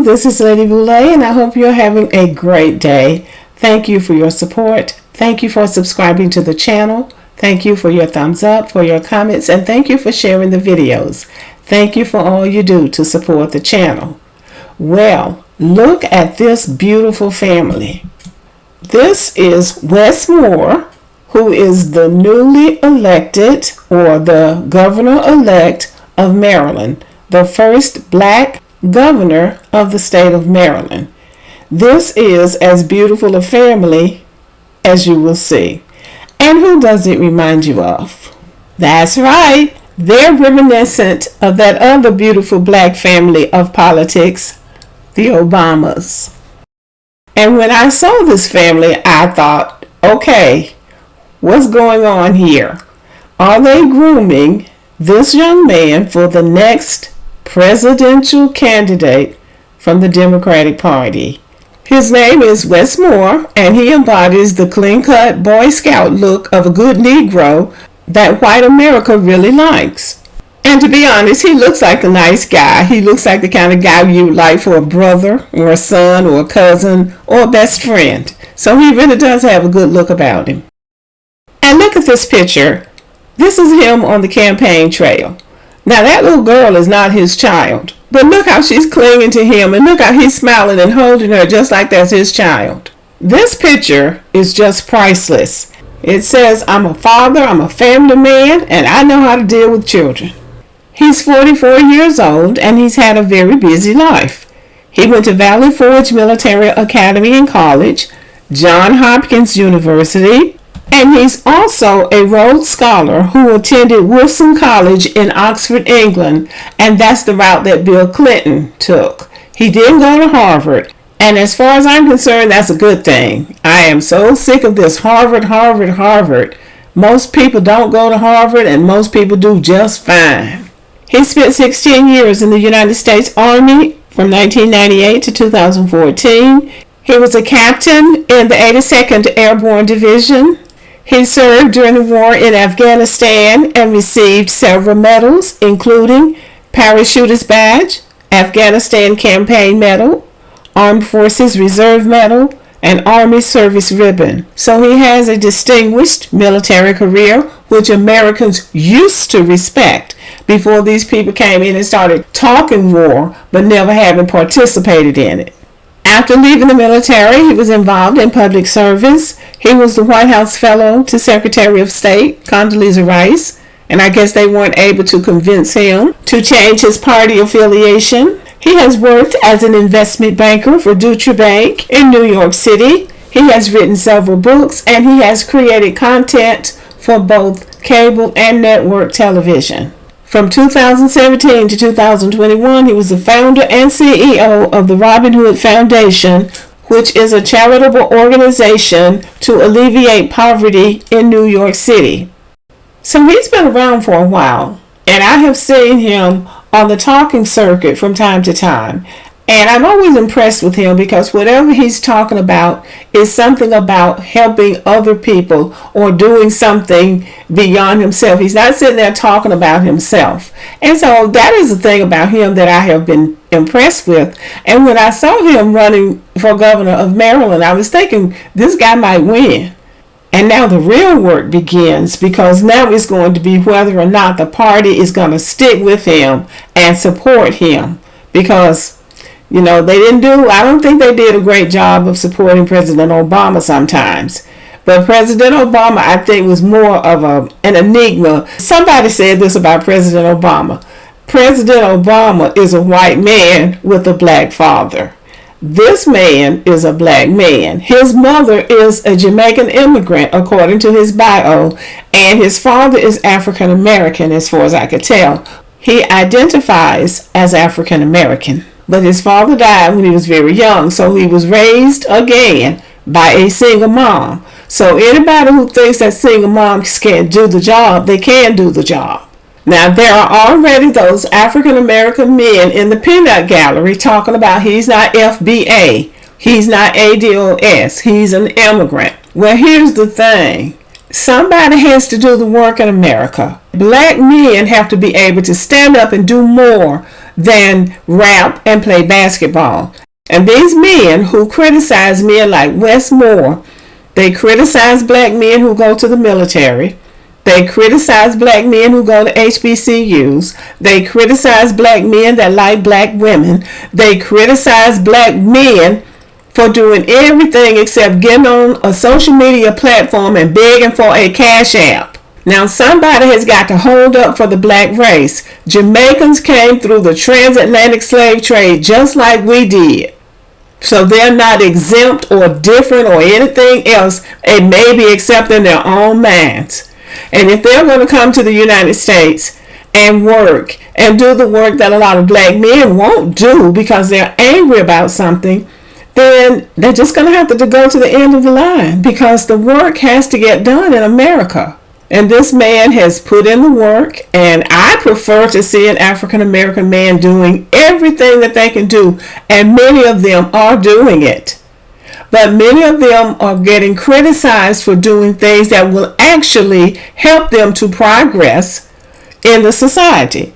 this is Lady Boulay, and I hope you're having a great day. Thank you for your support. Thank you for subscribing to the channel. Thank you for your thumbs up, for your comments, and thank you for sharing the videos. Thank you for all you do to support the channel. Well, look at this beautiful family. This is Wes Moore, who is the newly elected, or the governor-elect of Maryland, the first black governor of the state of Maryland. This is as beautiful a family as you will see. And who does it remind you of? That's right, they're reminiscent of that other beautiful black family of politics, the Obamas. And when I saw this family, I thought, okay, what's going on here? Are they grooming this young man for the next presidential candidate from the Democratic Party? His name is Wes Moore, and he embodies the clean-cut Boy Scout look of a good Negro that white America really likes. And to be honest, he looks like a nice guy. He looks like the kind of guy you would like for a brother or a son or a cousin or a best friend. So he really does have a good look about him. And look at this picture. This is him on the campaign trail. Now that little girl is not his child, but look how she's clinging to him, and look how he's smiling and holding her just like that's his child. This picture is just priceless. It says, I'm a father, I'm a family man, and I know how to deal with children. He's 44 years old, and he's had a very busy life. He went to Valley Forge Military Academy and College, Johns Hopkins University, and he's also a Rhodes Scholar who attended Wilson College in Oxford, England, and that's the route that Bill Clinton took. He didn't go to Harvard, and as far as I'm concerned, that's a good thing. I am so sick of this Harvard. Most people don't go to Harvard, and most people do just fine. He spent 16 years in the United States Army from 1998 to 2014. He was a captain in the 82nd Airborne Division. He served during the war in Afghanistan and received several medals, including Parachuter's Badge, Afghanistan Campaign Medal, Armed Forces Reserve Medal, and Army Service Ribbon. So he has a distinguished military career, which Americans used to respect before these people came in and started talking war, but never having participated in it. After leaving the military, he was involved in public service. He was the White House Fellow to Secretary of State Condoleezza Rice, and I guess they weren't able to convince him to change his party affiliation. He has worked as an investment banker for Deutsche Bank in New York City. He has written several books, and he has created content for both cable and network television. From 2017 to 2021, he was the founder and CEO of the Robin Hood Foundation, which is a charitable organization to alleviate poverty in New York City. So he's been around for a while, and I have seen him on the talking circuit from time to time. And I'm always impressed with him because whatever he's talking about is something about helping other people or doing something beyond himself. He's not sitting there talking about himself. And so that is the thing about him that I have been impressed with. And when I saw him running for governor of Maryland, I was thinking this guy might win. And now the real work begins, because now it's going to be whether or not the party is going to stick with him and support him. Because I don't think they did a great job of supporting President Obama sometimes. But President Obama, I think, was more of an enigma. Somebody said this about President Obama. President Obama is a white man with a black father. This man is a black man. His mother is a Jamaican immigrant, according to his bio, and his father is African American, as far as I could tell. He identifies as African American. But his father died when he was very young, so he was raised again by a single mom. So anybody who thinks that single moms can't do the job, they can do the job. Now, there are already those African American men in the peanut gallery talking about he's not FBA, he's not ADOS, he's an immigrant. Well, here's the thing. Somebody has to do the work in America. Black men have to be able to stand up and do more than rap and play basketball. And these men who criticize men like Wes Moore, they criticize black men who go to the military. They criticize black men who go to HBCUs. They criticize black men that like black women. They criticize black men for doing everything except getting on a social media platform and begging for a cash app. Now somebody has got to hold up for the black race. Jamaicans came through the transatlantic slave trade just like we did. So they're not exempt or different or anything else, and maybe except in their own minds. And if they're going to come to the United States and work and do the work that a lot of black men won't do because they're angry about something, then they're just going to have to go to the end of the line because the work has to get done in America. And this man has put in the work, and I prefer to see an African American man doing everything that they can do, and many of them are doing it. But many of them are getting criticized for doing things that will actually help them to progress in the society.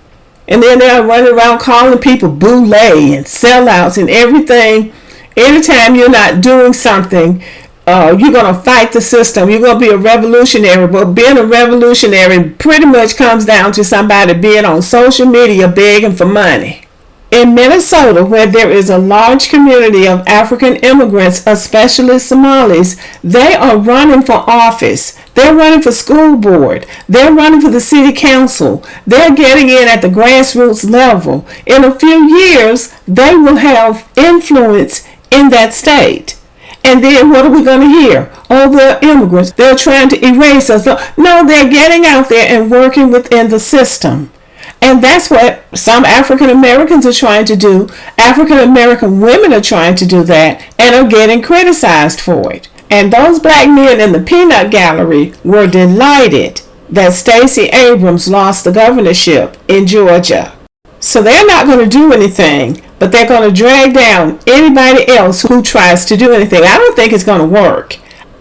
And then they're running around calling people boule and sellouts and everything. Anytime you're not doing something, you're going to fight the system. You're going to be a revolutionary. But being a revolutionary pretty much comes down to somebody being on social media begging for money. In Minnesota, where there is a large community of African immigrants, especially Somalis, they are running for office. They're running for school board. They're running for the city council. They're getting in at the grassroots level. In a few years, they will have influence in that state. And then what are we going to hear? Oh, they're immigrants. They're trying to erase us. No, they're getting out there and working within the system. And that's what some African Americans are trying to do. African American women are trying to do that and are getting criticized for it. And those black men in the peanut gallery were delighted that Stacey Abrams lost the governorship in Georgia. So they're not going to do anything, but they're going to drag down anybody else who tries to do anything. I don't think it's going to work.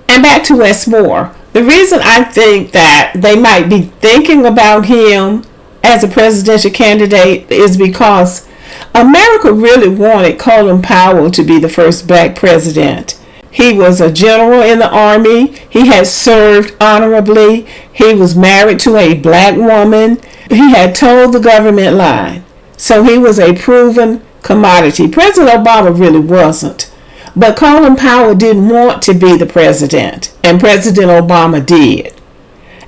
And back to Wes Moore. The reason I think that they might be thinking about him as a presidential candidate is because America really wanted Colin Powell to be the first black president. He was a general in the army. He had served honorably. He was married to a black woman. He had told the government lie. So he was a proven commodity. President Obama really wasn't. But Colin Powell didn't want to be the president, and President Obama did.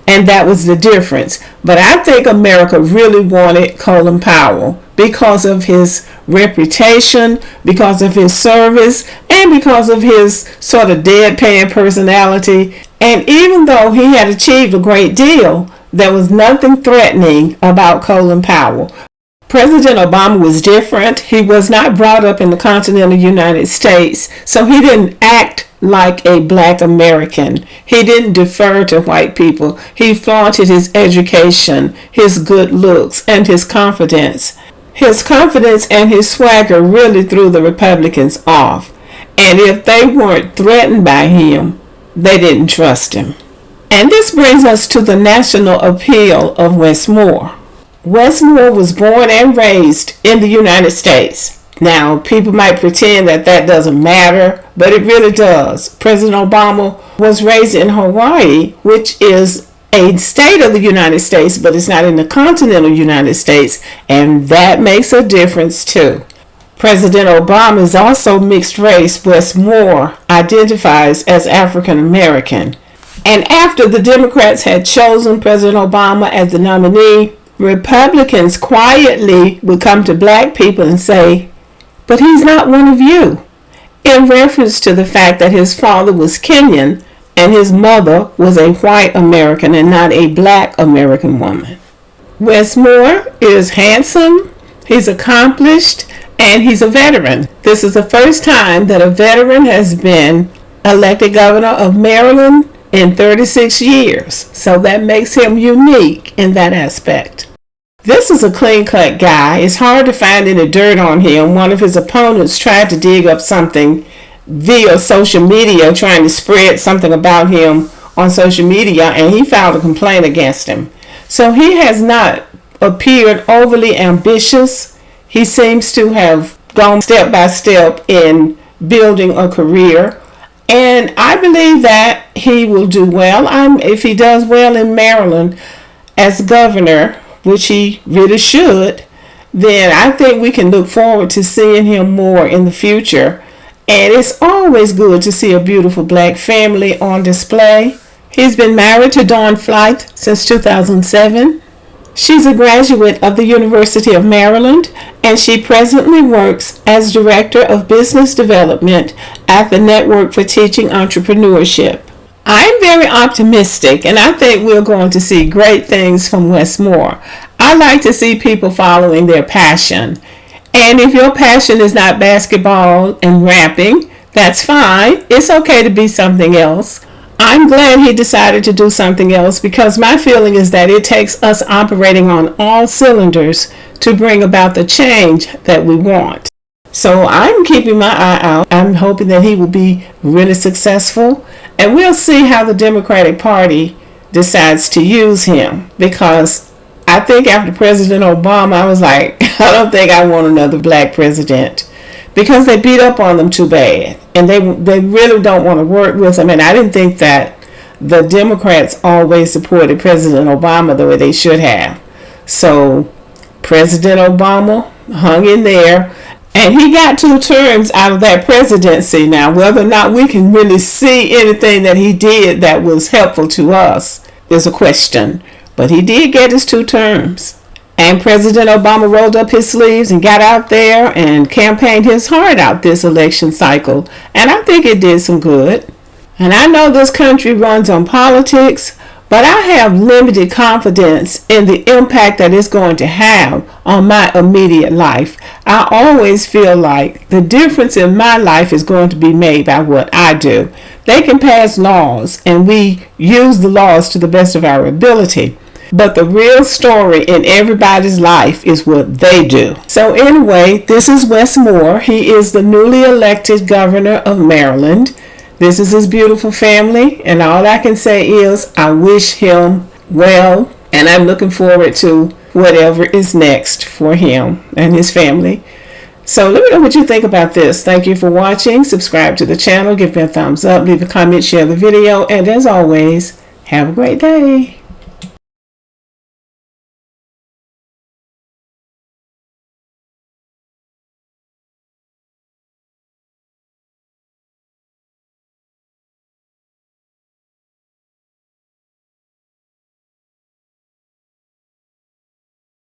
And that was the difference. But I think America really wanted Colin Powell because of his reputation, because of his service, and because of his sort of deadpan personality. And even though he had achieved a great deal, there was nothing threatening about Colin Powell. President Obama was different. He was not brought up in the continental United States, so he didn't act like a black American. He didn't defer to white people. He flaunted his education, his good looks, and his confidence. His confidence and his swagger really threw the Republicans off. And if they weren't threatened by him, they didn't trust him. And this brings us to the national appeal of Wes Moore. Wes Moore was born and raised in the United States. Now, people might pretend that that doesn't matter, but it really does. President Obama was raised in Hawaii, which is a state of the United States, but it's not in the continental United States, and that makes a difference too. President Obama is also mixed race. Wes Moore identifies as African American. And after the Democrats had chosen President Obama as the nominee, Republicans quietly would come to black people and say, "But he's not one of you," in reference to the fact that his father was Kenyan and his mother was a white American and not a black American woman. Wes Moore is handsome, he's accomplished, and he's a veteran. This is the first time that a veteran has been elected governor of Maryland in 36 years. So that makes him unique in that aspect. This is a clean-cut guy. It's hard to find any dirt on him. One of his opponents tried to dig up something via social media, trying to spread something about him on social media, and he filed a complaint against him. So he has not appeared overly ambitious. He seems to have gone step by step in building a career, and I believe that he will do well. If he does well in Maryland as governor, which he really should, then I think we can look forward to seeing him more in the future. And it's always good to see a beautiful black family on display. He's been married to Dawn Flight since 2007. She's a graduate of the University of Maryland, and she presently works as Director of Business Development at the Network for Teaching Entrepreneurship. I'm very optimistic, and I think we're going to see great things from Wes Moore. I like to see people following their passion. And if your passion is not basketball and rapping, that's fine. It's okay to be something else. I'm glad he decided to do something else, because my feeling is that it takes us operating on all cylinders to bring about the change that we want. So I'm keeping my eye out. I'm hoping that he will be really successful, and we'll see how the Democratic Party decides to use him, because I think after President Obama, I was like, I don't think I want another black president, because they beat up on them too bad, and they really don't want to work with them. And I didn't think that the Democrats always supported President Obama the way they should have. So President Obama hung in there, and he got 2 terms out of that presidency. Now, whether or not we can really see anything that he did that was helpful to us is a question. But he did get his 2 terms. And President Obama rolled up his sleeves and got out there and campaigned his heart out this election cycle. And I think it did some good. And I know this country runs on politics, but I have limited confidence in the impact that it's going to have on my immediate life. I always feel like the difference in my life is going to be made by what I do. They can pass laws, and we use the laws to the best of our ability. But the real story in everybody's life is what they do. So anyway, this is Wes Moore. He is the newly elected governor of Maryland. This is his beautiful family, and all I can say is I wish him well, and I'm looking forward to whatever is next for him and his family. So let me know what you think about this. Thank you for watching. Subscribe to the channel, give me a thumbs up, leave a comment, share the video, and as always, have a great day.